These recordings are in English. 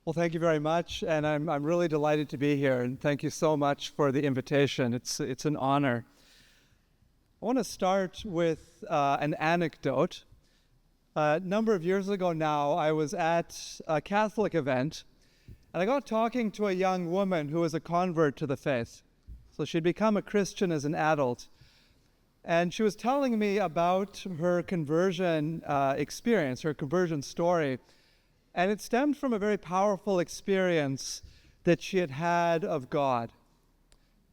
Well, thank you very much, and I'm really delighted to be here, and thank you so much for the invitation. It's an honor. I want to start with an anecdote. A number of years ago now, I was at a Catholic event, and I got talking to a young woman who was a convert to the faith. So she'd become a Christian as an adult, and she was telling me about her conversion experience, her conversion story. And it stemmed from a very powerful experience that she had had of God.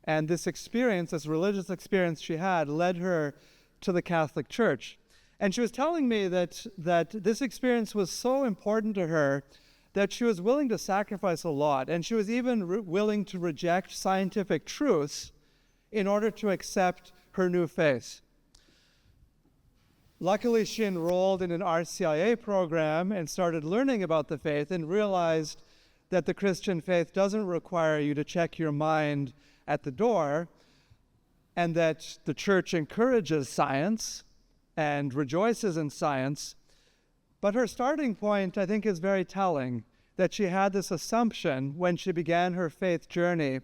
And this experience, this religious experience she had, led her to the Catholic Church. And she was telling me that this experience was so important to her that she was willing to sacrifice a lot. And she was even willing to reject scientific truths in order to accept her new faith. Luckily, she enrolled in an RCIA program and started learning about the faith and realized that the Christian faith doesn't require you to check your mind at the door, and that the church encourages science and rejoices in science. But her starting point, I think, is very telling, that she had this assumption when she began her faith journey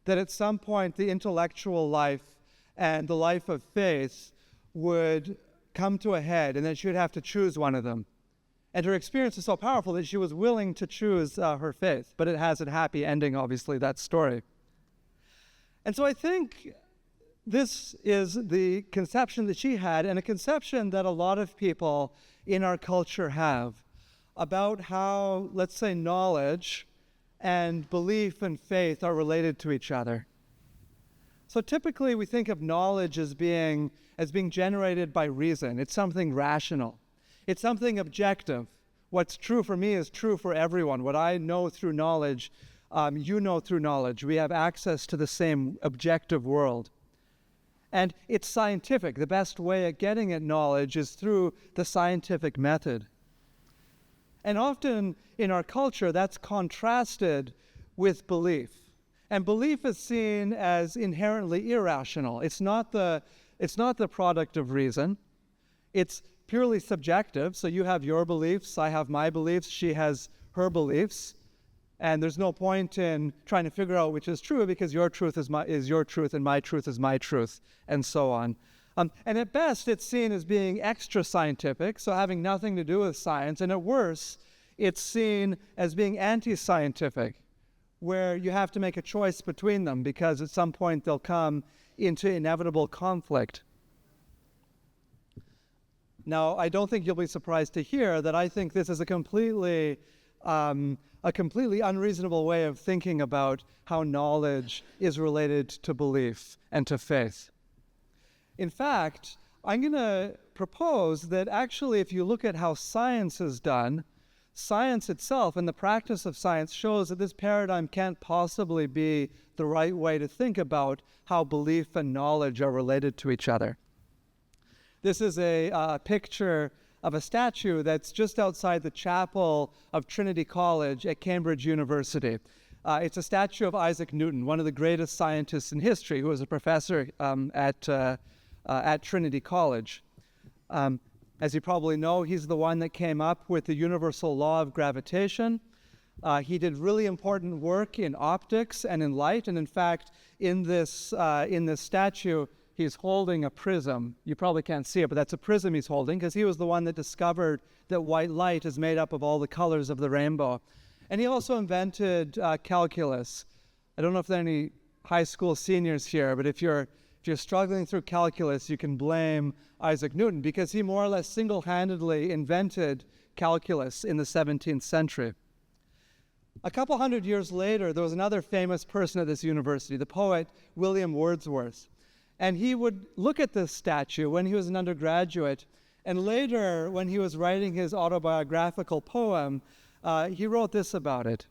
that at some point the intellectual life and the life of faith would come to a head, and then she would have to choose one of them. And her experience is so powerful that she was willing to choose her faith, but it has a happy ending, obviously, that story. And so I think this is the conception that she had, and a conception that a lot of people in our culture have about how, let's say, knowledge and belief and faith are related to each other. So typically we think of knowledge as being generated by reason. It's something rational. It's something objective. What's true for me is true for everyone. What I know through knowledge, you know through knowledge. We have access to the same objective world. And it's scientific. The best way of getting at knowledge is through the scientific method. And often in our culture, that's contrasted with belief. And belief is seen as inherently irrational. It's not the product of reason. It's purely subjective. So you have your beliefs, I have my beliefs, she has her beliefs. And there's no point in trying to figure out which is true, because your truth is your truth and my truth is my truth, and so on. And at best, it's seen as being extra scientific, so having nothing to do with science. And at worst, it's seen as being anti-scientific, where you have to make a choice between them, because at some point they'll come into inevitable conflict. Now, I don't think you'll be surprised to hear that I think this is a completely unreasonable way of thinking about how knowledge is related to belief and to faith. In fact, I'm going to propose that actually, if you look at how science is done, science itself and the practice of science shows that this paradigm can't possibly be the right way to think about how belief and knowledge are related to each other. This is a picture of a statue that's just outside the chapel of Trinity College at Cambridge University. It's a statue of Isaac Newton, one of the greatest scientists in history, who was a professor at Trinity College. As you probably know, he's the one that came up with the universal law of gravitation. He did really important work in optics and in light, and in fact, in this statue, he's holding a prism. You probably can't see it, but that's a prism he's holding, because he was the one that discovered that white light is made up of all the colors of the rainbow. And he also invented calculus. I don't know if there are any high school seniors here, but if you're struggling through calculus, you can blame Isaac Newton, because he more or less single-handedly invented calculus in the 17th century. A couple hundred years later, there was another famous person at this university, the poet William Wordsworth. And he would look at this statue when he was an undergraduate, and later, when he was writing his autobiographical poem, he wrote this about it.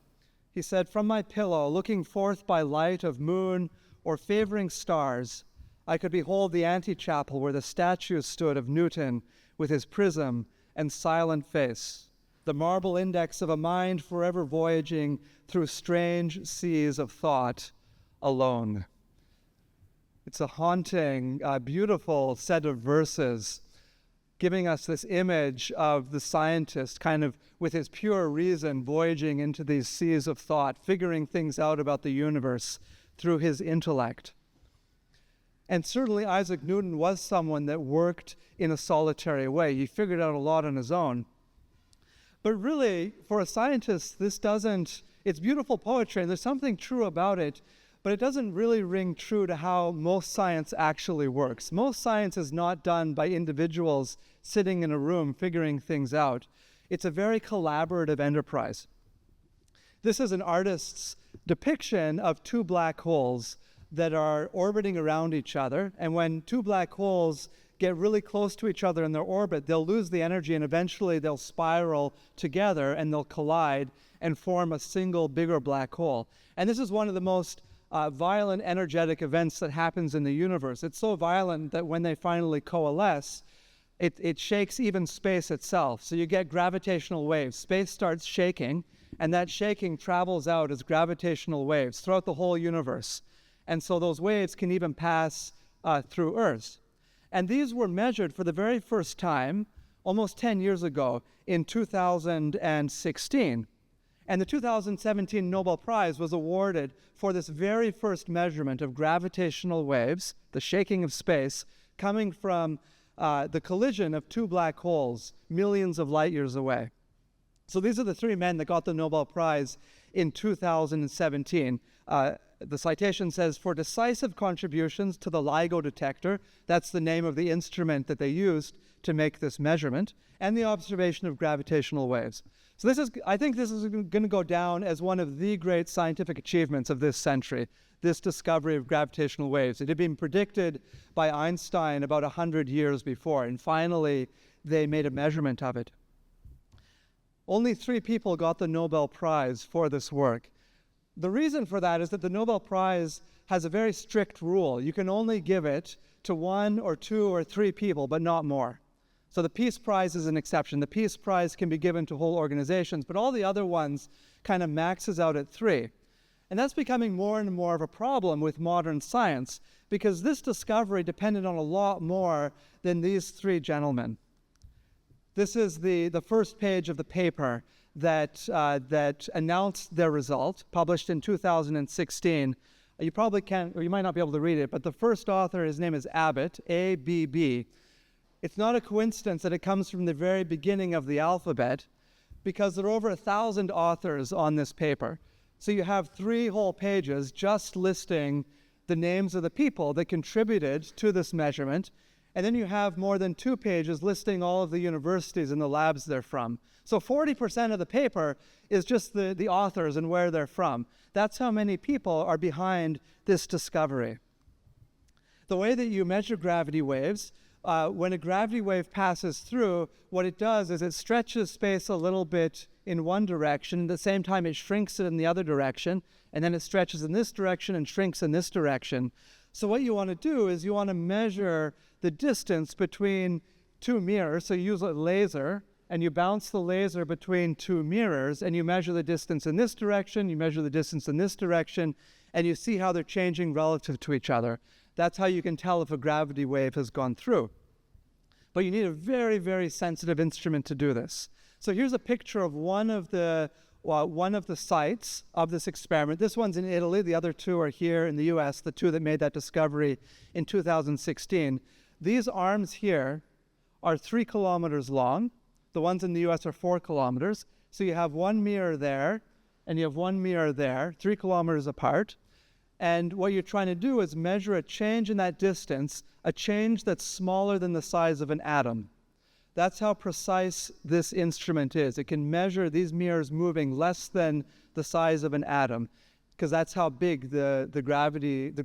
He said, "From my pillow, looking forth by light of moon or favoring stars, I could behold the antechapel where the statue stood of Newton with his prism and silent face, the marble index of a mind forever voyaging through strange seas of thought alone." It's a haunting, beautiful set of verses giving us this image of the scientist kind of with his pure reason voyaging into these seas of thought, figuring things out about the universe through his intellect. And certainly Isaac Newton was someone that worked in a solitary way. He figured out a lot on his own. But really, for a scientist, it's beautiful poetry, and there's something true about it, but it doesn't really ring true to how most science actually works. Most science is not done by individuals sitting in a room figuring things out. It's a very collaborative enterprise. This is an artist's depiction of two black holes that are orbiting around each other, and when two black holes get really close to each other in their orbit, they'll lose the energy, and eventually they'll spiral together and they'll collide and form a single bigger black hole. And this is one of the most violent energetic events that happens in the universe. It's so violent that when they finally coalesce, it shakes even space itself. So you get gravitational waves. Space starts shaking, and that shaking travels out as gravitational waves throughout the whole universe. And so those waves can even pass through Earth. And these were measured for the very first time almost 10 years ago in 2016. And the 2017 Nobel Prize was awarded for this very first measurement of gravitational waves, the shaking of space, coming from the collision of two black holes millions of light years away. So these are the three men that got the Nobel Prize in 2017. The citation says, for decisive contributions to the LIGO detector, that's the name of the instrument that they used to make this measurement, and the observation of gravitational waves. So I think this is going to go down as one of the great scientific achievements of this century, this discovery of gravitational waves. It had been predicted by Einstein about 100 years before, and finally they made a measurement of it. Only 3 people got the Nobel Prize for this work. The reason for that is that the Nobel Prize has a very strict rule. You can only give it to 1 or 2 or 3 people, but not more. So the Peace Prize is an exception. The Peace Prize can be given to whole organizations, but all the other ones kind of maxes out at 3. And that's becoming more and more of a problem with modern science, because this discovery depended on a lot more than these 3 gentlemen. This is the first page of the paper that announced their result, published in 2016. You probably can't, or you might not be able to read it, but the first author, his name is Abbott, A-B-B. It's not a coincidence that it comes from the very beginning of the alphabet, because there are over 1,000 authors on this paper. So you have 3 whole pages just listing the names of the people that contributed to this measurement, and then you have more than 2 pages listing all of the universities and the labs they're from. So 40% of the paper is just the authors and where they're from. That's how many people are behind this discovery. The way that you measure gravity waves, when a gravity wave passes through, what it does is it stretches space a little bit in one direction. At the same time, it shrinks it in the other direction, and then it stretches in this direction and shrinks in this direction. So what you want to do is you want to measure the distance between 2 mirrors. So you use a laser, and you bounce the laser between 2 mirrors, and you measure the distance in this direction, you measure the distance in this direction, and you see how they're changing relative to each other. That's how you can tell if a gravity wave has gone through. But you need a very, very sensitive instrument to do this. So here's a picture of one of the sites of this experiment. This one's in Italy. The other 2 are here in the US, the 2 that made that discovery in 2016. These arms here are 3 kilometers long. The ones in the US are 4 kilometers. So you have 1 mirror there, and you have 1 mirror there, 3 kilometers apart. And what you're trying to do is measure a change in that distance, a change that's smaller than the size of an atom. That's how precise this instrument is. It can measure these mirrors moving less than the size of an atom, because that's how big the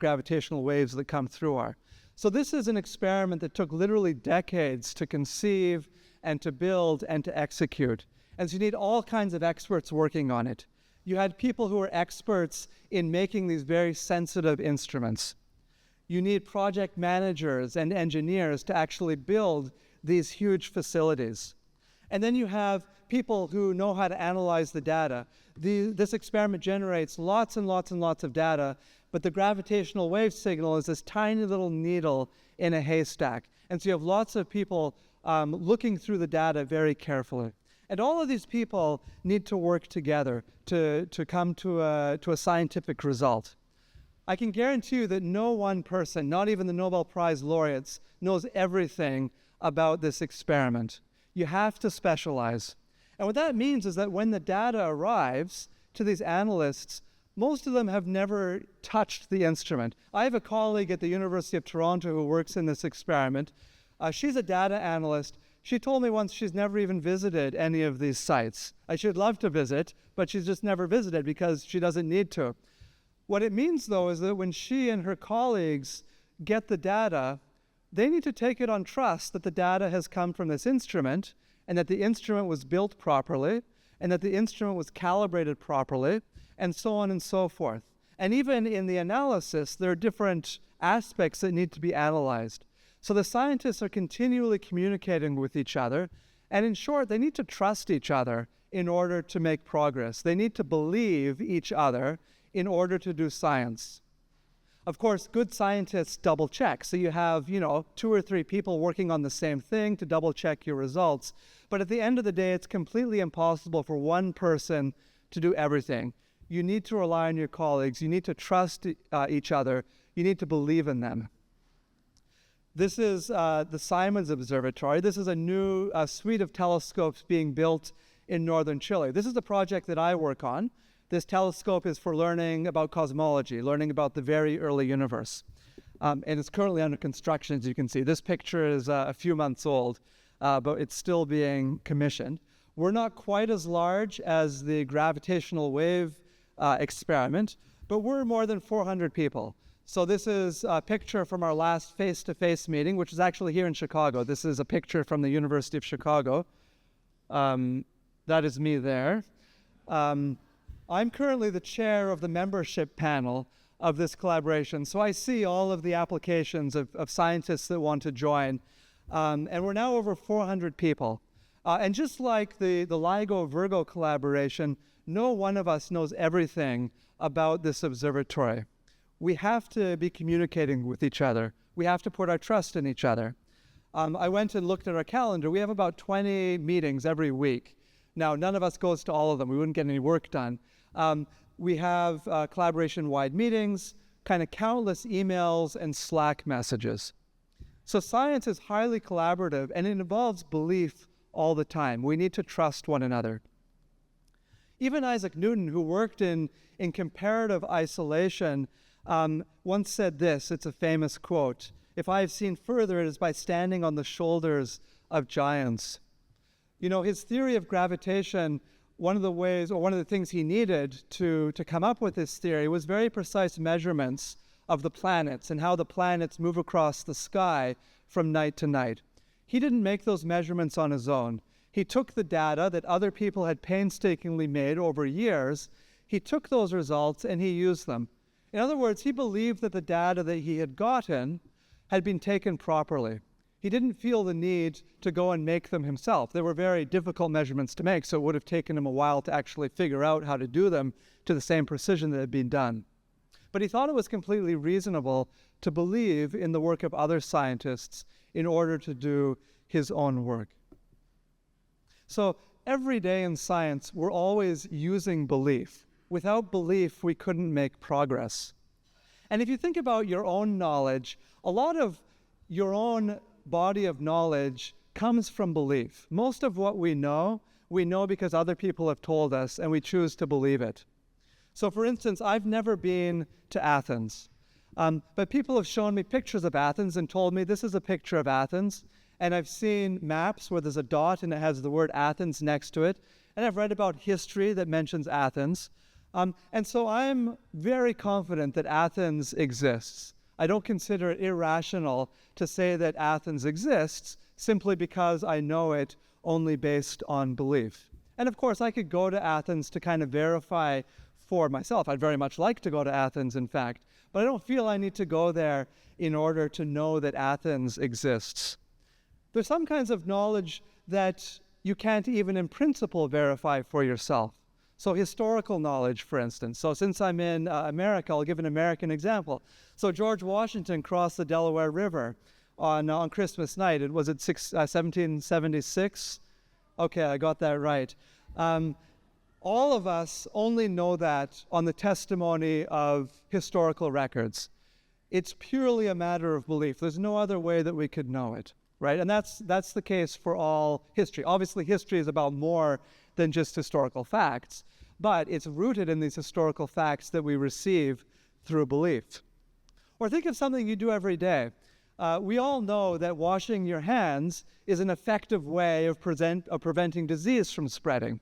gravitational waves that come through are. So this is an experiment that took literally decades to conceive and to build and to execute. And so you need all kinds of experts working on it. You had people who were experts in making these very sensitive instruments. You need project managers and engineers to actually build these huge facilities. And then you have people who know how to analyze the data. This experiment generates lots and lots and lots of data, but the gravitational wave signal is this tiny little needle in a haystack. And so you have lots of people looking through the data very carefully. And all of these people need to work together to come to a scientific result. I can guarantee you that no one person, not even the Nobel Prize laureates, knows everything about this experiment. You have to specialize. And what that means is that when the data arrives to these analysts, most of them have never touched the instrument. I have a colleague at the University of Toronto who works in this experiment. She's a data analyst. She told me once she's never even visited any of these sites. She'd love to visit, but she's just never visited because she doesn't need to. What it means, though, is that when she and her colleagues get the data, they need to take it on trust that the data has come from this instrument, and that the instrument was built properly, and that the instrument was calibrated properly, and so on and so forth. And even in the analysis, there are different aspects that need to be analyzed. So the scientists are continually communicating with each other, and in short, they need to trust each other in order to make progress. They need to believe each other in order to do science. Of course, good scientists double check. So you have, 2 or 3 people working on the same thing to double check your results. But at the end of the day, it's completely impossible for one person to do everything. You need to rely on your colleagues. You need to trust each other. You need to believe in them. This is the Simons Observatory. This is a new suite of telescopes being built in northern Chile. This is the project that I work on. This telescope is for learning about cosmology, learning about the very early universe. And it's currently under construction, as you can see. This picture is a few months old, but it's still being commissioned. We're not quite as large as the gravitational wave experiment, but we're more than 400 people. So this is a picture from our last face-to-face meeting, which is actually here in Chicago. This is a picture from the University of Chicago. That is me there. I'm currently the chair of the membership panel of this collaboration, so I see all of the applications of scientists that want to join. And we're now over 400 people. And just like the LIGO-Virgo collaboration, no one of us knows everything about this observatory. We have to be communicating with each other. We have to put our trust in each other. I went and looked at our calendar. We have about 20 meetings every week. Now, none of us goes to all of them. We wouldn't get any work done. We have collaboration-wide meetings, kind of countless emails and Slack messages. So science is highly collaborative, and it involves belief all the time. We need to trust one another. Even Isaac Newton, who worked in comparative isolation, once said this. It's a famous quote: "If I have seen further, it is by standing on the shoulders of giants." His theory of gravitation, one of the things he needed to come up with this theory was very precise measurements of the planets and how the planets move across the sky from night to night. He didn't make those measurements on his own. He took the data that other people had painstakingly made over years. He took those results and he used them. In other words, he believed that the data that he had gotten had been taken properly. He didn't feel the need to go and make them himself. They were very difficult measurements to make, so it would have taken him a while to actually figure out how to do them to the same precision that had been done. But he thought it was completely reasonable to believe in the work of other scientists in order to do his own work. So every day in science, we're always using belief. Without belief, we couldn't make progress. And if you think about your own knowledge, a lot of your own body of knowledge comes from belief. Most of what we know because other people have told us, and we choose to believe it. So for instance, I've never been to Athens, but people have shown me pictures of Athens and told me this is a picture of Athens, and I've seen maps where there's a dot and it has the word Athens next to it, and I've read about history that mentions Athens, and so I'm very confident that Athens exists. I don't consider it irrational to say that Athens exists simply because I know it only based on belief. And of course, I could go to Athens to kind of verify for myself. I'd very much like to go to Athens, in fact, but I don't feel I need to go there in order to know that Athens exists. There's some kinds of knowledge that you can't even in principle verify for yourself. So historical knowledge, for instance. So since I'm in America, I'll give an American example. So George Washington crossed the Delaware River. on Christmas night. Was it 1776? Okay, I got that right. All of us only know that on the testimony of historical records. It's purely a matter of belief. There's no other way that we could know it, right? And that's the case for all history. Obviously, history is about more than just historical facts, but it's rooted in these historical facts that we receive through belief. Or think of something you do every day. We all know that washing your hands is an effective way of preventing disease from spreading.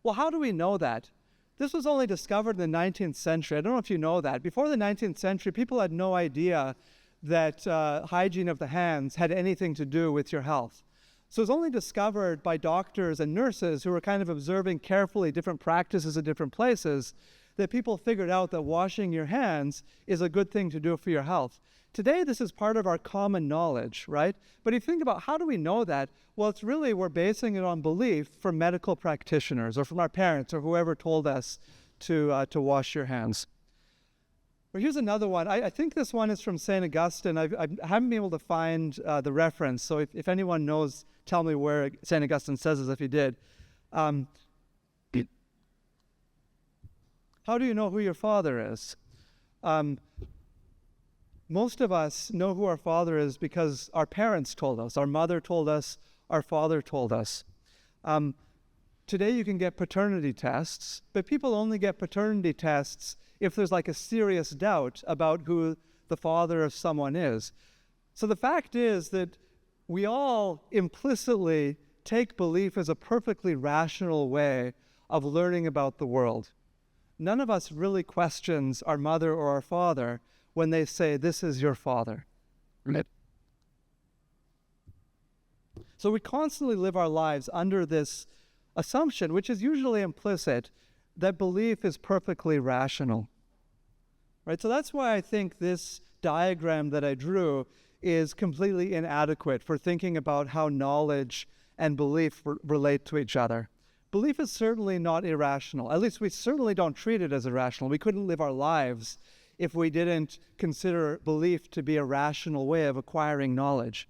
Well, how do we know that? This was only discovered in the 19th century. I don't know if you know that. Before the 19th century, people had no idea that hygiene of the hands had anything to do with your health. So it was only discovered by doctors and nurses who were kind of observing carefully different practices in different places that people figured out that washing your hands is a good thing to do for your health. Today, this is part of our common knowledge, right? But if you think about how do we know that? Well, it's really we're basing it on belief from medical practitioners or from our parents or whoever told us to wash your hands. Well, here's another one. I think this one is from St. Augustine. I haven't been able to find the reference, so if anyone knows, tell me where St. Augustine says this if he did. How do you know who your father is? Most of us know who our father is because our parents told us, our mother told us, our father told us. Today you can get paternity tests, but people only get paternity tests if there's like a serious doubt about who the father of someone is. So the fact is that we all implicitly take belief as a perfectly rational way of learning about the world. None of us really questions our mother or our father when they say, this is your father. Right? So we constantly live our lives under this assumption, which is usually implicit, that belief is perfectly rational. Right? So that's why I think this diagram that I drew is completely inadequate for thinking about how knowledge and belief relate to each other. Belief is certainly not irrational. At least we certainly don't treat it as irrational. We couldn't live our lives if we didn't consider belief to be a rational way of acquiring knowledge.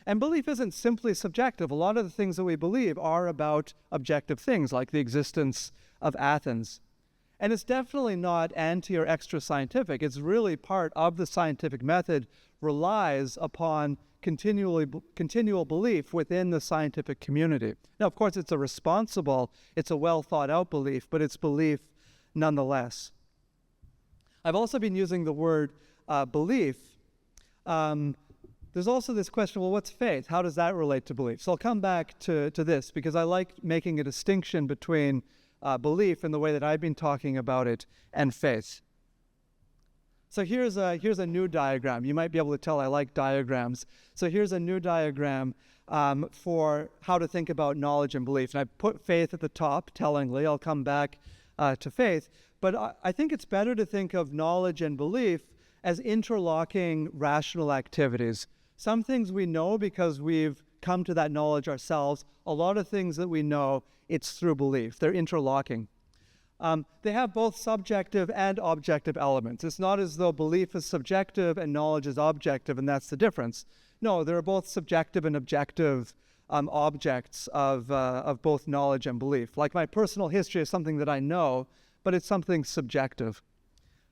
And belief isn't simply subjective. A lot of the things that we believe are about objective things, like the existence of Athens. And it's definitely not anti or extra scientific. It's really part of the scientific method, relies upon continual belief within the scientific community. Now, of course, it's a well thought out belief, but it's belief nonetheless. I've also been using the word belief. There's also this question, well, what's faith? How does that relate to belief? So I'll come back to this because I like making a distinction between belief in the way that I've been talking about it and faith. So here's a new diagram. You might be able to tell I like diagrams. So here's a new diagram for how to think about knowledge and belief. And I put faith at the top, tellingly. I'll come back to faith. But I think it's better to think of knowledge and belief as interlocking rational activities. Some things we know because we've come to that knowledge ourselves. A lot of things that we know, it's through belief. They're interlocking. They have both subjective and objective elements. It's not as though belief is subjective and knowledge is objective, and that's the difference. No, they're both subjective and objective objects of both knowledge and belief. Like my personal history is something that I know, but it's something subjective.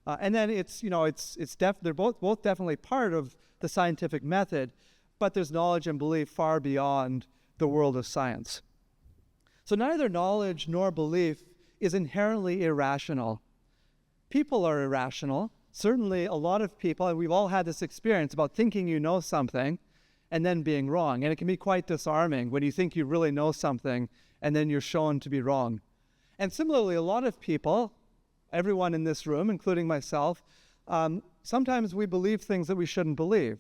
And then they're both definitely part of the scientific method, but there's knowledge and belief far beyond the world of science. So neither knowledge nor belief is inherently irrational. People are irrational. Certainly a lot of people, and we've all had this experience about thinking you know something and then being wrong. And it can be quite disarming when you think you really know something and then you're shown to be wrong. And similarly, a lot of people, everyone in this room, including myself, sometimes we believe things that we shouldn't believe,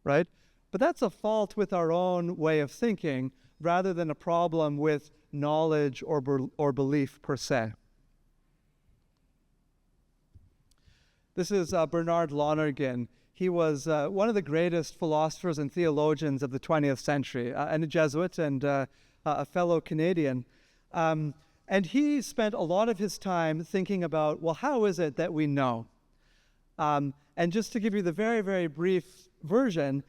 right? But that's a fault with our own way of thinking rather than a problem with knowledge or belief per se. This is Bernard Lonergan. He was one of the greatest philosophers and theologians of the 20th century, and a Jesuit and a fellow Canadian. And he spent a lot of his time thinking about, well, how is it that we know? And just to give you the very, very brief version,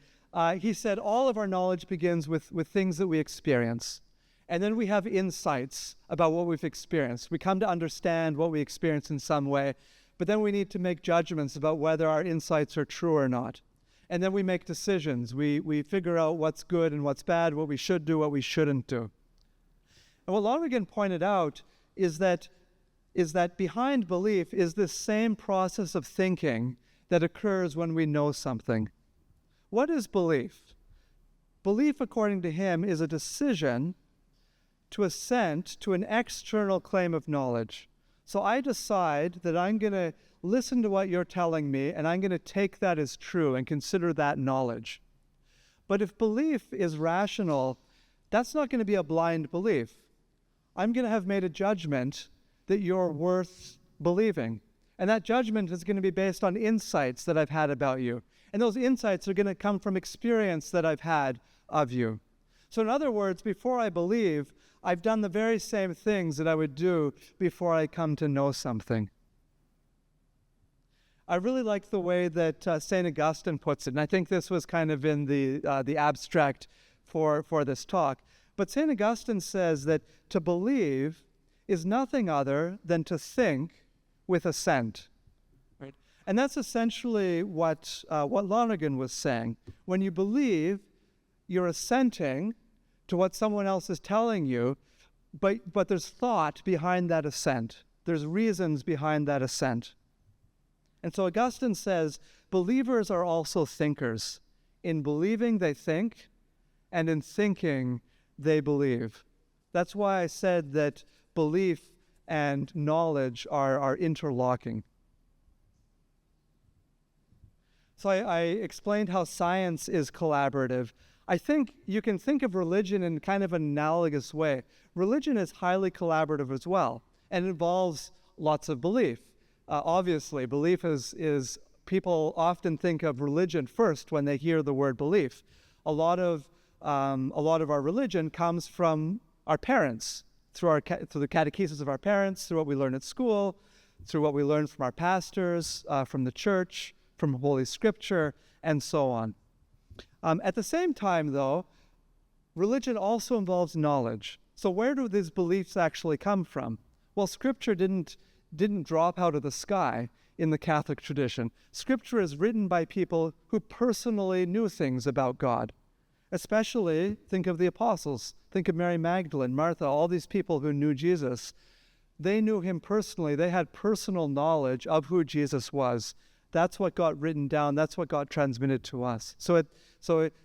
he said all of our knowledge begins with things that we experience. And then we have insights about what we've experienced. We come to understand what we experience in some way, but then we need to make judgments about whether our insights are true or not. And then we make decisions. We figure out what's good and what's bad, what we should do, what we shouldn't do. And what Lonergan pointed out is that behind belief is this same process of thinking that occurs when we know something. What is belief? Belief, according to him, is a decision to assent to an external claim of knowledge. So I decide that I'm going to listen to what you're telling me, and I'm going to take that as true and consider that knowledge. But if belief is rational, that's not going to be a blind belief. I'm going to have made a judgment that you're worth believing. And that judgment is going to be based on insights that I've had about you. And those insights are going to come from experience that I've had of you. So in other words, before I believe, I've done the very same things that I would do before I come to know something. I really like the way that St. Augustine puts it, and I think this was kind of in the abstract for this talk. But St. Augustine says that to believe is nothing other than to think with assent. Right? And that's essentially what Lonergan was saying. When you believe, you're assenting to what someone else is telling you, but there's thought behind that assent. There's reasons behind that assent. And so Augustine says, believers are also thinkers. In believing, they think, and in thinking, they believe. That's why I said that belief and knowledge are interlocking. So I explained how science is collaborative. I think you can think of religion in kind of an analogous way. Religion is highly collaborative as well, and involves lots of belief. Obviously, belief is people often think of religion first when they hear the word belief. A lot of our religion comes from our parents, through the catechesis of our parents, through what we learn at school, through what we learn from our pastors, from the church, from Holy Scripture, and so on. At the same time, though, religion also involves knowledge. So where do these beliefs actually come from? Well, Scripture didn't drop out of the sky in the Catholic tradition. Scripture is written by people who personally knew things about God. Especially, think of the apostles. Think of Mary Magdalene, Martha, all these people who knew Jesus. They knew him personally. They had personal knowledge of who Jesus was. That's what got written down. That's what got transmitted to us. So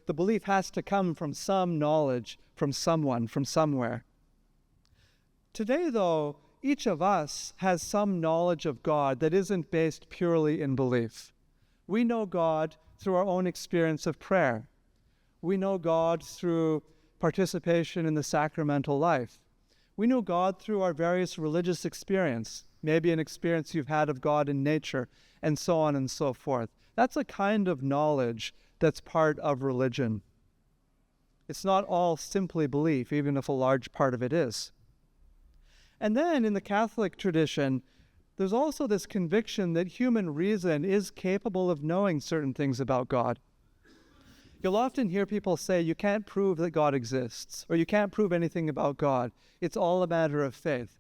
the belief has to come from some knowledge, from someone, from somewhere. Today, though, each of us has some knowledge of God that isn't based purely in belief. We know God through our own experience of prayer. We know God through participation in the sacramental life. We know God through our various religious experience, maybe an experience you've had of God in nature, and so on and so forth. That's a kind of knowledge that's part of religion. It's not all simply belief, even if a large part of it is. And then in the Catholic tradition, there's also this conviction that human reason is capable of knowing certain things about God. You'll often hear people say you can't prove that God exists, or you can't prove anything about God. It's all a matter of faith.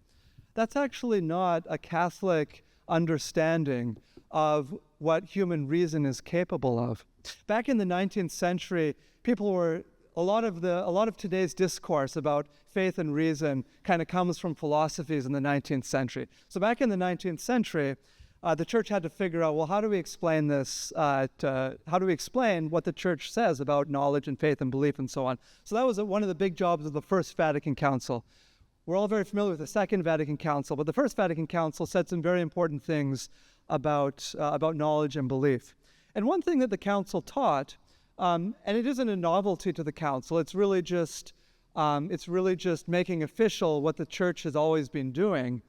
That's actually not a Catholic understanding of what human reason is capable of. Back in the 19th century, a lot of today's discourse about faith and reason kind of comes from philosophies in the 19th century. So back in the 19th century, the church had to figure out, well, how do we explain this? How do we explain what the church says about knowledge and faith and belief and so on? So that was one of the big jobs of the First Vatican Council. We're all very familiar with the Second Vatican Council, but the First Vatican Council said some very important things about knowledge and belief. And one thing that the council taught, and it isn't a novelty to the council, it's really just making official what the church has always been doing.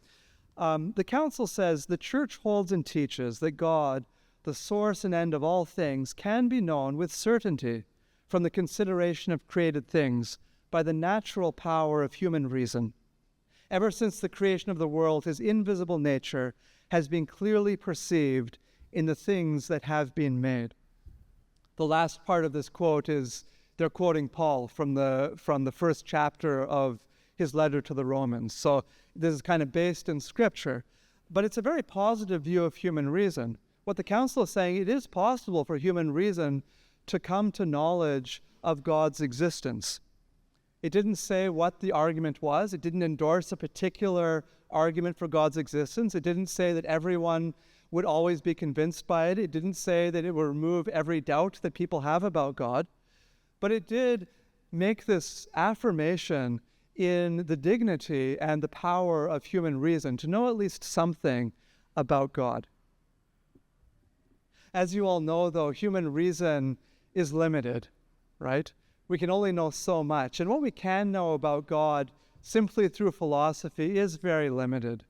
The council says the church holds and teaches that God, the source and end of all things, can be known with certainty from the consideration of created things by the natural power of human reason. Ever since the creation of the world, his invisible nature has been clearly perceived in the things that have been made. The last part of this quote is they're quoting Paul from the first chapter of his letter to the Romans. So this is kind of based in Scripture. But it's a very positive view of human reason. What the council is saying, it is possible for human reason to come to knowledge of God's existence. It didn't say what the argument was. It didn't endorse a particular argument for God's existence. It didn't say that everyone would always be convinced by it. It didn't say that it would remove every doubt that people have about God. But it did make this affirmation in the dignity and the power of human reason to know at least something about God. As you all know, though, human reason is limited, right? We can only know so much. And what we can know about God simply through philosophy is very limited.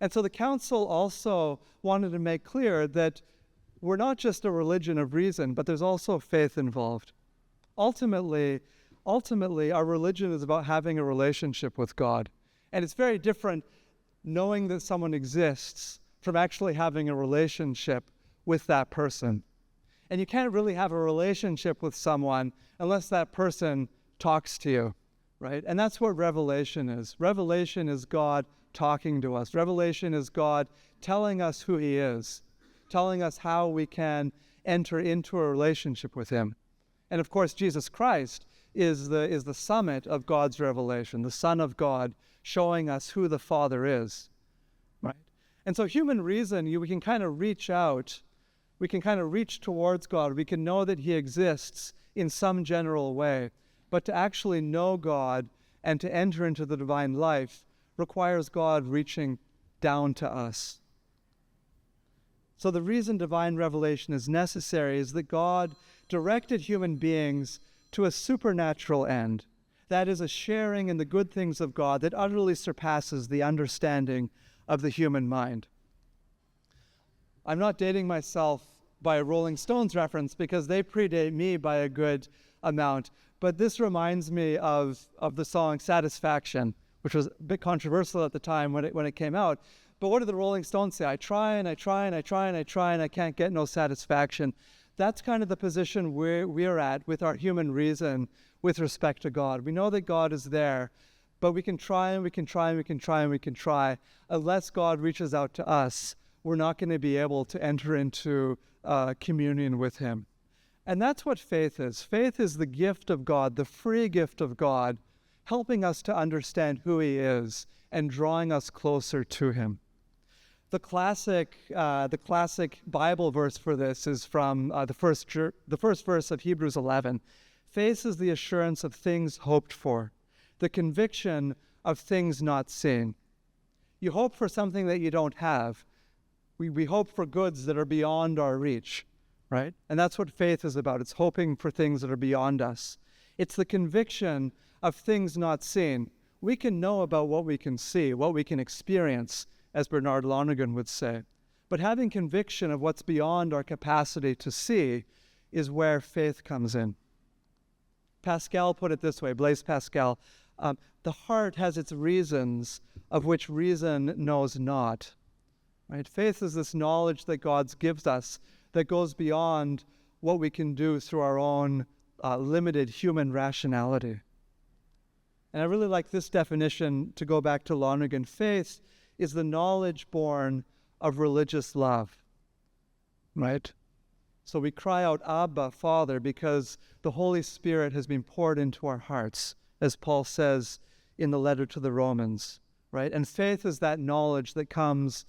And so the council also wanted to make clear that we're not just a religion of reason, but there's also faith involved. Ultimately, our religion is about having a relationship with God. And it's very different knowing that someone exists from actually having a relationship with that person. And you can't really have a relationship with someone unless that person talks to you, right? And that's what revelation is. Revelation is God talking to us. Revelation is God telling us who he is, telling us how we can enter into a relationship with him. And of course, Jesus Christ is the summit of God's revelation, the Son of God showing us who the Father is, right? And so human reason, we can kind of reach out. We can kind of reach towards God. We can know that he exists in some general way. But to actually know God and to enter into the divine life requires God reaching down to us. So the reason divine revelation is necessary is that God directed human beings to a supernatural end. That is a sharing in the good things of God that utterly surpasses the understanding of the human mind. I'm not dating myself by a Rolling Stones reference because they predate me by a good amount, but this reminds me of the song Satisfaction, which was a bit controversial at the time when it came out. But what did the Rolling Stones say? I try and I try and I try and I try and I can't get no satisfaction. That's kind of the position we're at with our human reason with respect to God. We know that God is there, but we can try and we can try and we can try and we can try. Unless God reaches out to us, we're not going to be able to enter into communion with him. And that's what faith is. Faith is the gift of God, the free gift of God, helping us to understand who he is and drawing us closer to him. The classic Bible verse for this is from the first verse of Hebrews 11. Faith is the assurance of things hoped for, the conviction of things not seen. You hope for something that you don't have. We hope for goods that are beyond our reach, right? And that's what faith is about. It's hoping for things that are beyond us. It's the conviction of things not seen. We can know about what we can see, what we can experience, as Bernard Lonergan would say. But having conviction of what's beyond our capacity to see is where faith comes in. Pascal put it this way, Blaise Pascal, the heart has its reasons of which reason knows not. Right? Faith is this knowledge that God gives us that goes beyond what we can do through our own limited human rationality. And I really like this definition to go back to Lonergan. Faith is the knowledge born of religious love, right? So we cry out, Abba, Father, because the Holy Spirit has been poured into our hearts, as Paul says in the letter to the Romans, right? And faith is that knowledge that comes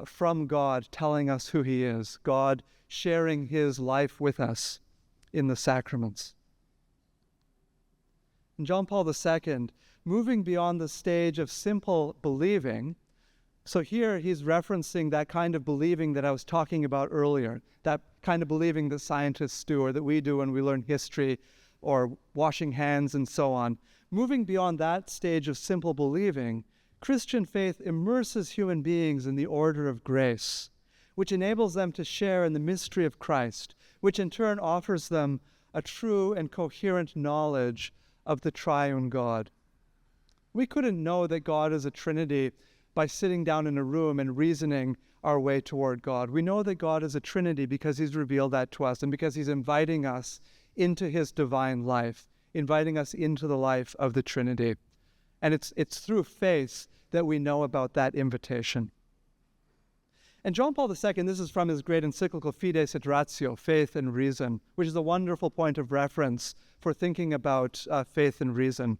from God telling us who he is, God sharing his life with us in the sacraments. And John Paul II, moving beyond the stage of simple believing, so here he's referencing that kind of believing that I was talking about earlier, that kind of believing that scientists do or that we do when we learn history or washing hands and so on. Moving beyond that stage of simple believing, Christian faith immerses human beings in the order of grace, which enables them to share in the mystery of Christ, which in turn offers them a true and coherent knowledge of the triune God. We couldn't know that God is a Trinity by sitting down in a room and reasoning our way toward God. We know that God is a Trinity because he's revealed that to us and because he's inviting us into his divine life, inviting us into the life of the Trinity. And it's through faith that we know about that invitation. And John Paul II, this is from his great encyclical Fides et Ratio, Faith and Reason, which is a wonderful point of reference for thinking about faith and reason.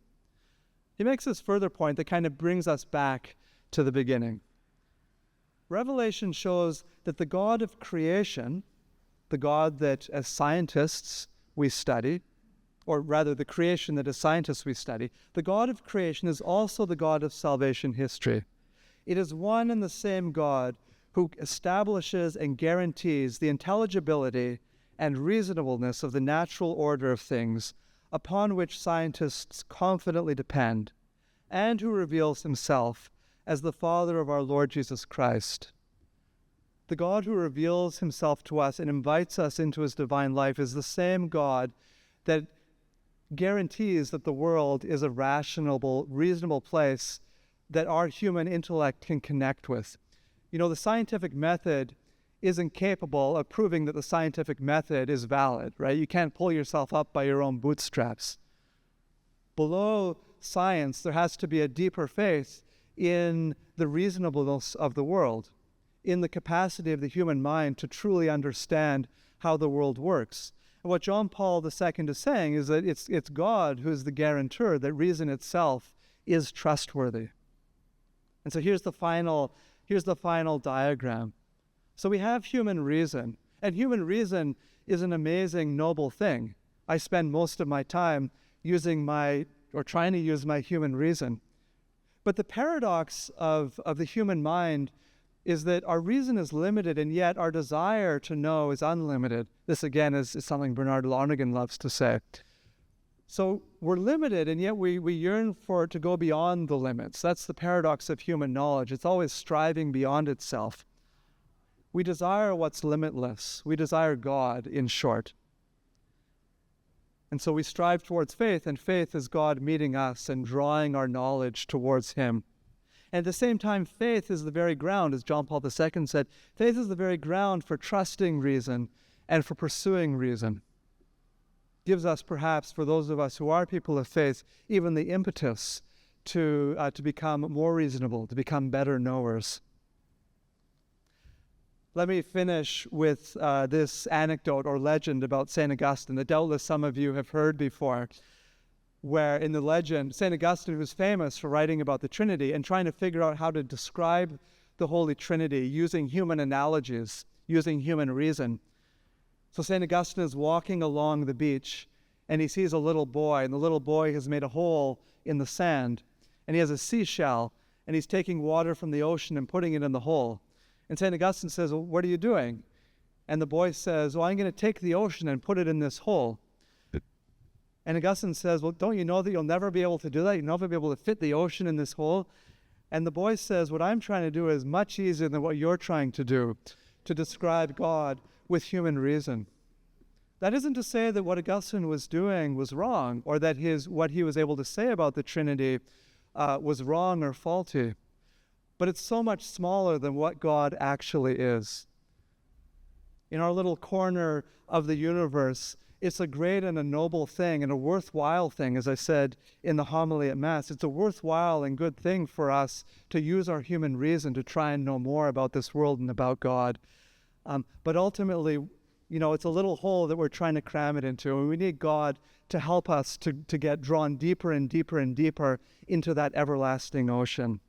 He makes this further point that kind of brings us back to the beginning. Revelation shows that the God of creation, the God that as scientists we study, or rather the creation that as scientists we study, the God of creation is also the God of salvation history. It is one and the same God who establishes and guarantees the intelligibility and reasonableness of the natural order of things upon which scientists confidently depend, and who reveals himself as the Father of our Lord Jesus Christ. The God who reveals himself to us and invites us into his divine life is the same God that guarantees that the world is a rational, reasonable place that our human intellect can connect with. You know, the scientific method isn't capable of proving that the scientific method is valid, right? You can't pull yourself up by your own bootstraps. Below science, there has to be a deeper faith in the reasonableness of the world, in the capacity of the human mind to truly understand how the world works. And what John Paul II is saying is that it's God who is the guarantor that reason itself is trustworthy. And so here's the final diagram. So we have human reason, and human reason is an amazing, noble thing. I spend most of my time trying to use my human reason. But the paradox of the human mind is that our reason is limited, and yet our desire to know is unlimited. This, again, is something Bernard Lonergan loves to say. So we're limited, and yet we yearn to go beyond the limits. That's the paradox of human knowledge. It's always striving beyond itself. We desire what's limitless. We desire God, in short. And so we strive towards faith, and faith is God meeting us and drawing our knowledge towards him. And at the same time, faith is the very ground, as John Paul II said, faith is the very ground for trusting reason and for pursuing reason. Gives us, perhaps, for those of us who are people of faith, even the impetus to become more reasonable, to become better knowers. Let me finish with this anecdote or legend about St. Augustine that doubtless some of you have heard before, where in the legend, St. Augustine was famous for writing about the Trinity and trying to figure out how to describe the Holy Trinity using human analogies, using human reason. So St. Augustine is walking along the beach, and he sees a little boy, and the little boy has made a hole in the sand, and he has a seashell, and he's taking water from the ocean and putting it in the hole. And St. Augustine says, well, what are you doing? And the boy says, well, I'm going to take the ocean and put it in this hole. And Augustine says, well, don't you know that you'll never be able to do that? You'll never be able to fit the ocean in this hole. And the boy says, what I'm trying to do is much easier than what you're trying to do, to describe God with human reason. That isn't to say that what Augustine was doing was wrong, or that what he was able to say about the Trinity was wrong or faulty. But it's so much smaller than what God actually is. In our little corner of the universe, it's a great and a noble thing and a worthwhile thing, as I said in the homily at Mass. It's a worthwhile and good thing for us to use our human reason to try and know more about this world and about God. But ultimately, it's a little hole that we're trying to cram it into, and we need God to help us to get drawn deeper and deeper and deeper into that everlasting ocean.